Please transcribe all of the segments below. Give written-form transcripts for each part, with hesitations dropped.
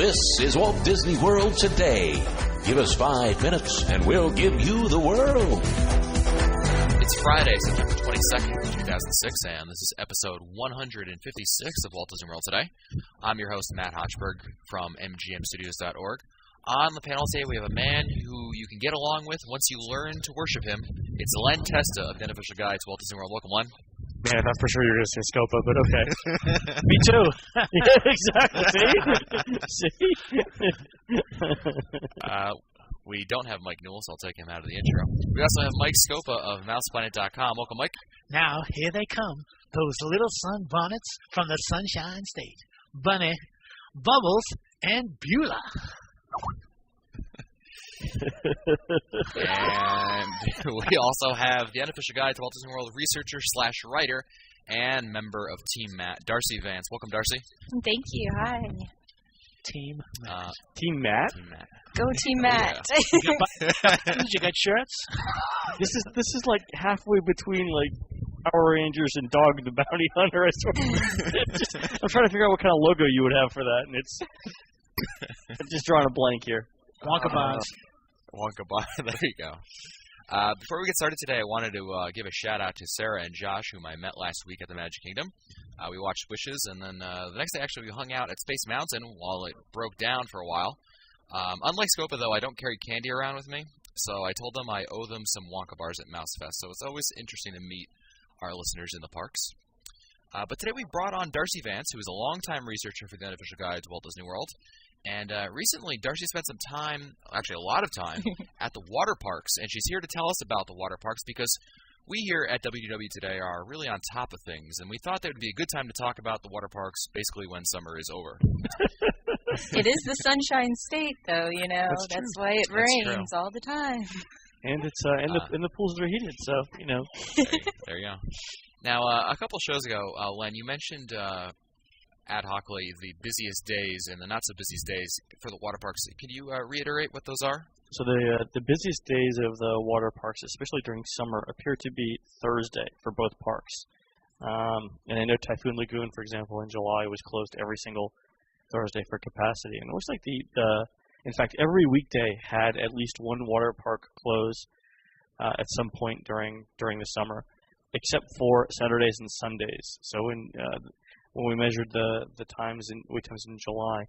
This is Walt Disney World Today. Give us 5 minutes and we'll give you the world. It's Friday, September 22nd, 2006, and this is episode 156 of Walt Disney World Today. I'm your host, Matt Hochberg from mgmstudios.org. On the panel today, we have a man who you can get along with once you learn to worship him. It's Len Testa of the Unofficial Guide to Walt Disney World. Welcome, Len. Man, I thought for sure you were going to say Scopa, but okay. Me too. Yeah, exactly. See? We don't have Mike Newell, so I'll take him out of the intro. We also have Mike Scopa of MousePlanet.com. Welcome, Mike. Now, here they come, those little sun bonnets from the Sunshine State. Bunny, Bubbles, and Beulah. And we also have the Unofficial Guide to Walt Disney World researcher/writer and member of Team Matt, Darcy Vance. Welcome, Darcy. Thank you. Hi. Team Matt. Team Matt? Team Matt. Go Team Matt. You got shirts? This is like halfway between like Power Rangers and Dog the Bounty Hunter. I swear. I'm trying to figure out what kind of logo you would have for that, and it's I'm just drawing a blank here. Wonka Box. Wonka Box. There you go. Before we get started today, I wanted to give a shout-out to Sarah and Josh, whom I met last week at the Magic Kingdom. We watched Wishes, and then the next day, actually, we hung out at Space Mountain while it broke down for a while. Unlike Scopa, though, I don't carry candy around with me, so I told them I owe them some Wonka bars at Mouse Fest, so it's always interesting to meet our listeners in the parks. But today we brought on Darcy Vance, who is a longtime researcher for the Unofficial Guide to Walt Disney World. And recently, Darcy spent some time, actually a lot of time, at the water parks. And she's here to tell us about the water parks because we here at WDW Today are really on top of things. And we thought that would be a good time to talk about the water parks basically when summer is over. It is the Sunshine State, though, you know. That's why it rains all the time. And it's and the pools are heated, so, you know. There you go. Now, a couple shows ago, Len, you mentioned ad hocly the busiest days and the not so busiest days for the water parks. Can you reiterate what those are? So the busiest days of the water parks, especially during summer, appear to be Thursday for both parks. And I know Typhoon Lagoon, for example, in July was closed every single Thursday for capacity. And it looks like in fact, every weekday had at least one water park close at some point during the summer, except for Saturdays and Sundays. So when we measured the wait times in July,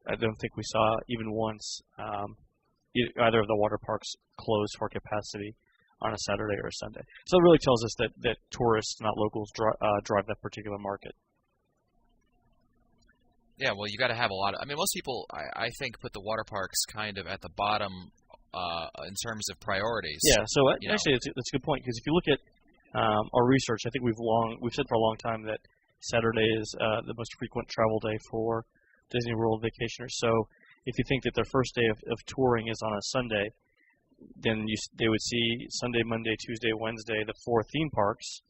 I don't think we saw even once either of the water parks close for capacity on a Saturday or a Sunday. So it really tells us that tourists, not locals, drive that particular market. Yeah, well, you got to have a lot of. I mean, most people, I think, put the water parks kind of at the bottom in terms of priorities. Yeah. So actually, that's a good point because if you look at our research, I think we've said for a long time that Saturday is the most frequent travel day for Disney World vacationers. So if you think that their first day of touring is on a Sunday, then they would see Sunday, Monday, Tuesday, Wednesday, the 4 theme parks,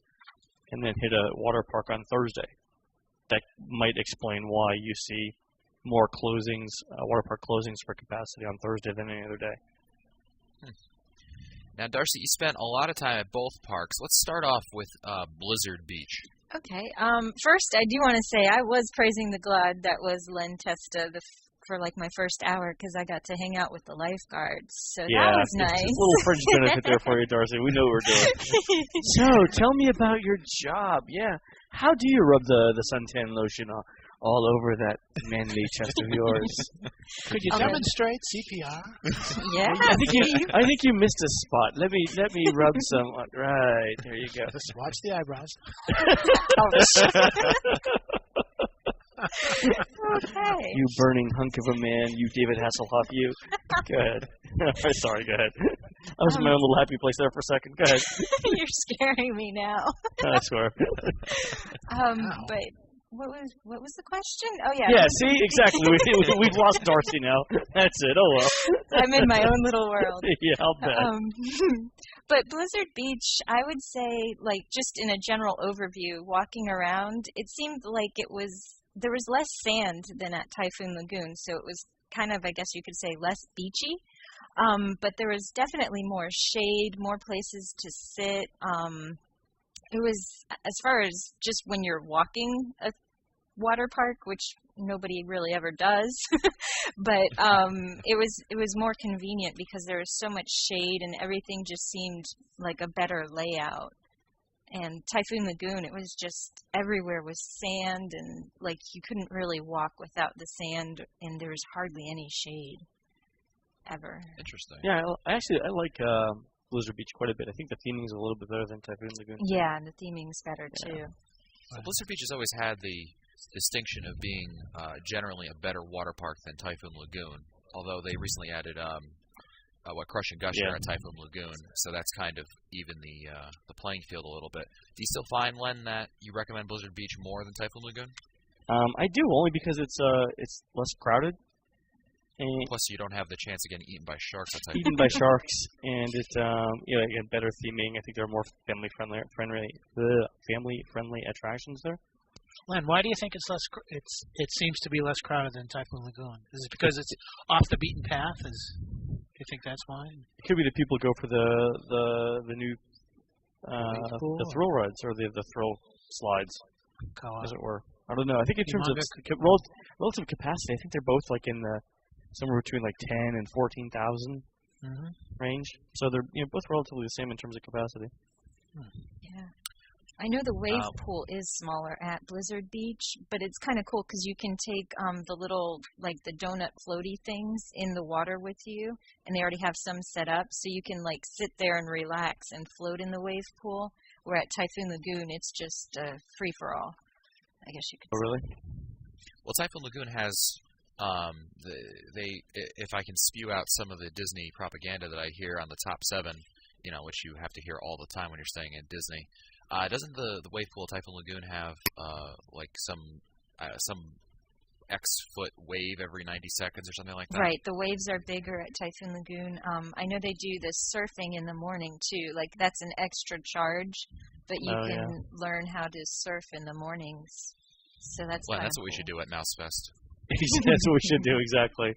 and then hit a water park on Thursday. That might explain why you see more closings, water park closings for capacity on Thursday than any other day. Now, Darcy, you spent a lot of time at both parks. Let's start off with Blizzard Beach. Okay. First, I do want to say I was praising the God that was Len Testa for like my first hour because I got to hang out with the lifeguards. So that was nice. It's a little fringe benefit there for you, Darcy. We know what we're doing. So, tell me about your job. Yeah. How do you rub the suntan lotion all over that manly chest of yours? Could you demonstrate CPR? Yeah. I think you missed a spot. Let me rub some. Right, there you go. Just watch the eyebrows. Okay. You burning hunk of a man, you David Hasselhoff, you. Go ahead. Sorry, go ahead. I was in my own little happy place there for a second. Go ahead. You're scaring me now. I swear. But what was the question? Oh yeah. Yeah. See, exactly. We've lost Darcy now. That's it. Oh well. I'm in my own little world. Yeah, I'll bet. But Blizzard Beach, I would say, like just in a general overview, walking around, it seemed like there was less sand than at Typhoon Lagoon, so it was kind of, I guess you could say, less beachy. But there was definitely more shade, more places to sit. It was, as far as just when you're walking a water park, which nobody really ever does. But it was more convenient because there was so much shade and everything just seemed like a better layout. And Typhoon Lagoon, it was just everywhere was sand, and like you couldn't really walk without the sand, and there was hardly any shade ever. Interesting. Yeah, I like Blizzard Beach quite a bit. I think the theming is a little bit better than Typhoon Lagoon. Yeah, and the theming's better too. Well, Blizzard Beach has always had the distinction of being generally a better water park than Typhoon Lagoon, although they recently added Crush and Gush here at Typhoon Lagoon, so that's kind of even the playing field a little bit. Do you still find, Len, that you recommend Blizzard Beach more than Typhoon Lagoon? I do, only because it's less crowded. And plus, you don't have the chance of getting eaten by sharks at Typhoon eaten by sharks, and it's again, better theming. I think there are more family friendly attractions there. Len, why do you think it's less? It seems to be less crowded than Typhoon Lagoon. Is it because it's off the beaten path? Do you think that's why? It could be that people go for the new the thrill rides or the thrill slides, as it were. I don't know. I think in terms of relative capacity, I think they're both like in the somewhere between like 10 and 14,000 range. So they're both relatively the same in terms of capacity. Yeah. I know the wave pool is smaller at Blizzard Beach, but it's kind of cool because you can take the little, like the donut floaty things in the water with you, and they already have some set up, so you can like sit there and relax and float in the wave pool, where at Typhoon Lagoon it's just free-for-all, I guess you could say. Oh, really? Well, Typhoon Lagoon has, if I can spew out some of the Disney propaganda that I hear on the top 7, which you have to hear all the time when you're staying at Disney, doesn't the wave pool at Typhoon Lagoon have like some X foot wave every 90 seconds or something like that? Right, the waves are bigger at Typhoon Lagoon. I know they do the surfing in the morning too. Like that's an extra charge, but you can learn how to surf in the mornings. So that's well, that's cool. what we should do at Mouse Fest. That's what we should do, exactly.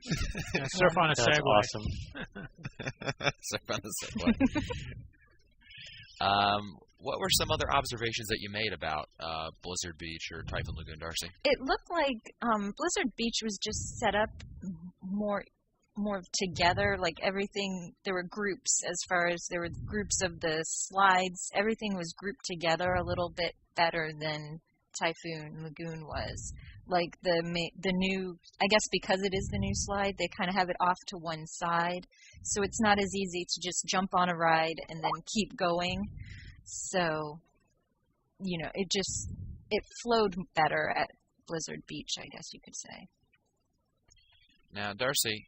Surf on a That's Segway. awesome. Surf on the Segway. What were some other observations that you made about Blizzard Beach or Typhoon Lagoon, Darcy? It looked like Blizzard Beach was just set up more together, like everything. There were groups as far as there were groups of the slides. Everything was grouped together a little bit better than Typhoon Lagoon was. Like the new, I guess because it is the new slide, they kind of have it off to one side, so it's not as easy to just jump on a ride and then keep going. So, it flowed better at Blizzard Beach, I guess you could say. Now, Darcy,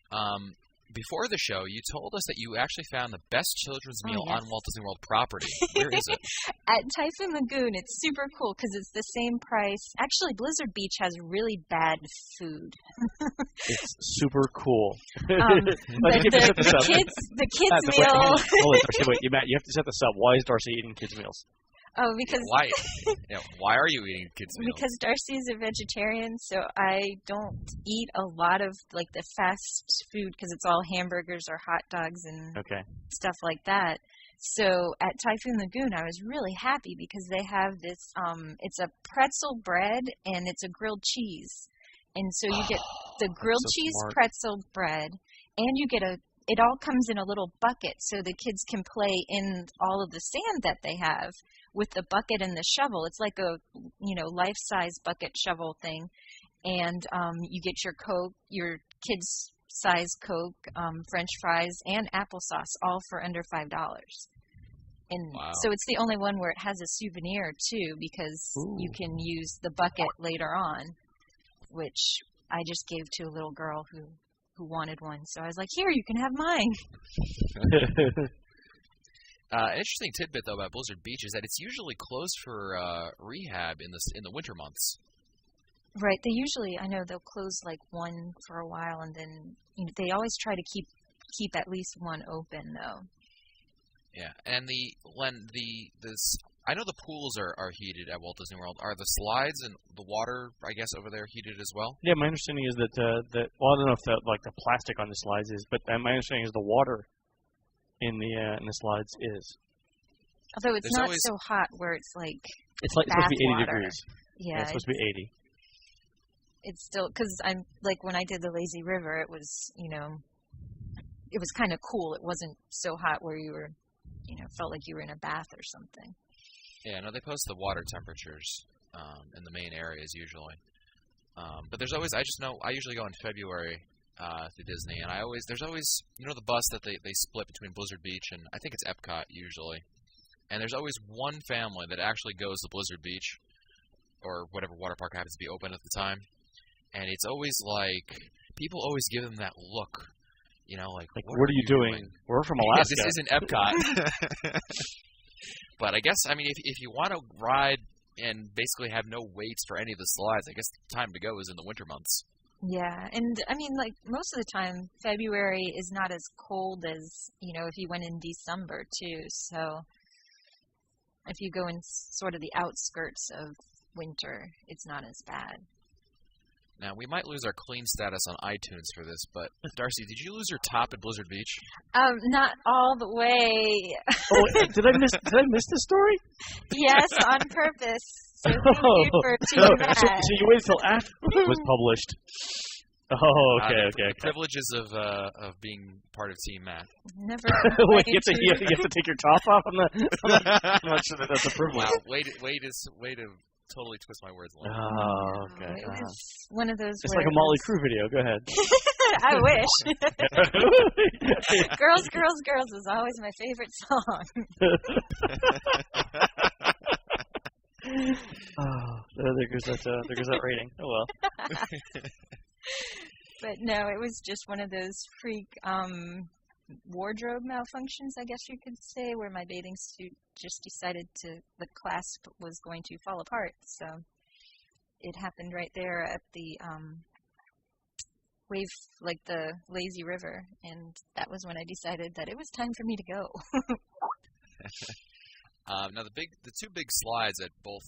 before the show, you told us that you actually found the best children's meal on Walt Disney World property. Where is it? At Typhoon Lagoon, it's super cool because it's the same price. Actually, Blizzard Beach has really bad food. It's super cool. The kids meal. Hold on, Darcy, wait, Matt, you have to set this up. Why is Darcy eating kids' meals? Oh, because why are you eating kids' meals? Because Darcy is a vegetarian, so I don't eat a lot of like the fast food because it's all hamburgers or hot dogs and stuff like that. So at Typhoon Lagoon, I was really happy because they have this. It's a pretzel bread and it's a grilled cheese, and so you get the grilled cheese pretzel bread, and you get it all comes in a little bucket so the kids can play in all of the sand that they have with the bucket and the shovel. It's like a, life-size bucket shovel thing. And you get your Coke, your kids-size Coke, French fries, and applesauce, all for under $5. And so it's the only one where it has a souvenir, too, because you can use the bucket later on, which I just gave to a little girl who wanted one. So I was like, here, you can have mine. An interesting tidbit, though, about Blizzard Beach is that it's usually closed for rehab in the winter months. Right. They usually, I know they'll close like one for a while, and then they always try to keep at least one open, though. Yeah, and I know the pools are heated at Walt Disney World. Are the slides and the water, I guess, over there heated as well? Yeah, my understanding is that I don't know if the plastic on the slides is, but my understanding is the water in the slides is. Although it's not so hot where it's like it's supposed to be 80 water. degrees. Yeah, it's supposed to be 80. it's still because I'm like when I did the lazy river, it was it was kind of cool. It wasn't so hot where you were felt like you were in a bath or something. Yeah, no, they post the water temperatures in the main areas usually. But there's always, I usually go in February to Disney, and there's always, the bus that they split between Blizzard Beach and I think it's Epcot usually. And there's always one family that actually goes to Blizzard Beach or whatever water park happens to be open at the time. And it's always like, people always give them that look, like what are you doing? We're from Alaska. This isn't Epcot. But I guess, if you want to ride and basically have no waits for any of the slides, I guess the time to go is in the winter months. Yeah, and like most of the time, February is not as cold as, if you went in December too. So if you go in sort of the outskirts of winter, it's not as bad. Now, we might lose our clean status on iTunes for this, but Darcy, did you lose your top at Blizzard Beach? Not all the way. Oh, did I miss the story? Yes, on purpose. So thank you for doing that. So you waited until after it was published. Oh, okay. The privileges of being part of Team Matt. Never. Wait, you have to take your top off on the I'm not sure that's a privilege. Wow, way to totally twist my words. Oh, okay. It was one of those. It's like a Motley Crue video. Go ahead. I wish. Girls, Girls, Girls was always my favorite song. There goes that rating. Oh well. But no, it was just one of those freak wardrobe malfunctions, I guess you could say, where my bathing suit just decided the clasp was going to fall apart. So it happened right there at the the lazy river, and that was when I decided that it was time for me to go. Now the two big slides at both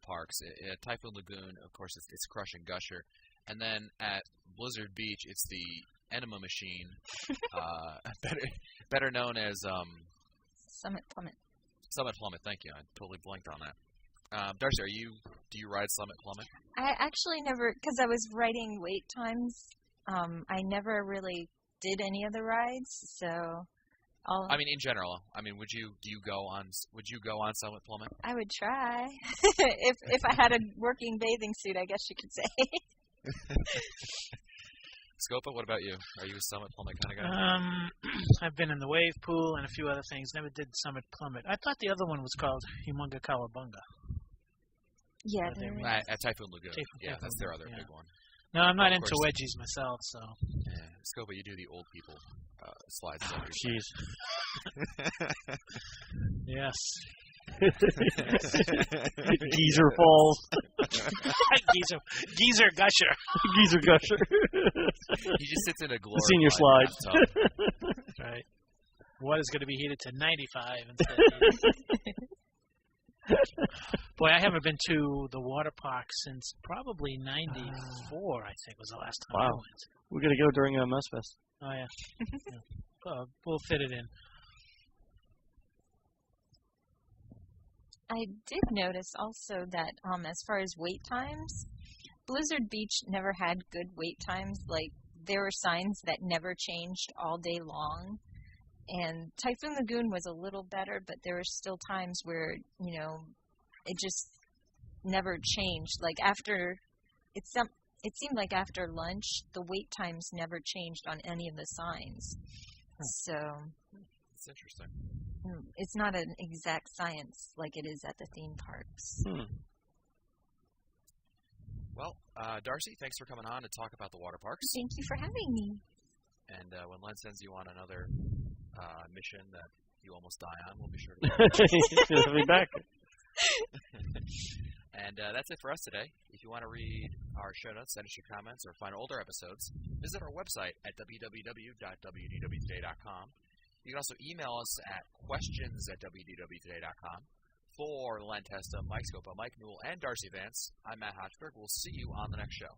parks, at Typhoon Lagoon, of course, it's Crush and Gusher, and then at Blizzard Beach, it's the Enema Machine, better known as Summit Plummet. Summit Plummet. Thank you. I totally blanked on that. Darcy, do you ride Summit Plummet? I actually never, because I was writing wait times. I never really did any of the rides, so. In general. Would you go on Summit Plummet? I would try. if I had a working bathing suit, I guess you could say. Scopa, what about you? Are you a Summit Plummet kind of guy? I've been in the wave pool and a few other things. Never did Summit Plummet. I thought the other one was called Humunga Kawabunga. Yeah. At Typhoon Lagoon. Typhoon, that's their other big one. No, I'm not into wedgies myself, so. Yeah. Scopa, you do the old people slides. Jeez. Yes. Geezer falls. Geezer Gusher. Geezer Gusher. He just sits in a glorified senior slides. That's right. Water's going to be heated to 95 instead. Boy, I haven't been to the water park since probably '94. I think was the last time I went. We're gonna go during MSFest. Oh yeah. We'll fit it in. I did notice also that as far as wait times, Blizzard Beach never had good wait times. Like, there were signs that never changed all day long. And Typhoon Lagoon was a little better, but there were still times where, it just never changed. Like, it seemed like after lunch, the wait times never changed on any of the signs. So it's interesting. It's not an exact science like it is at the theme parks. Well, Darcy, thanks for coming on to talk about the water parks. Thank you for having me. And when Len sends you on another mission that you almost die on, we'll be sure to He'll be back. And that's it for us today. If you want to read our show notes, send us your comments, or find older episodes, visit our website at www.wdwtoday.com. You can also email us at questions@wdwtoday.com. For Len Testa, Mike Scopa, Mike Newell, and Darcy Vance, I'm Matt Hotchberg. We'll see you on the next show.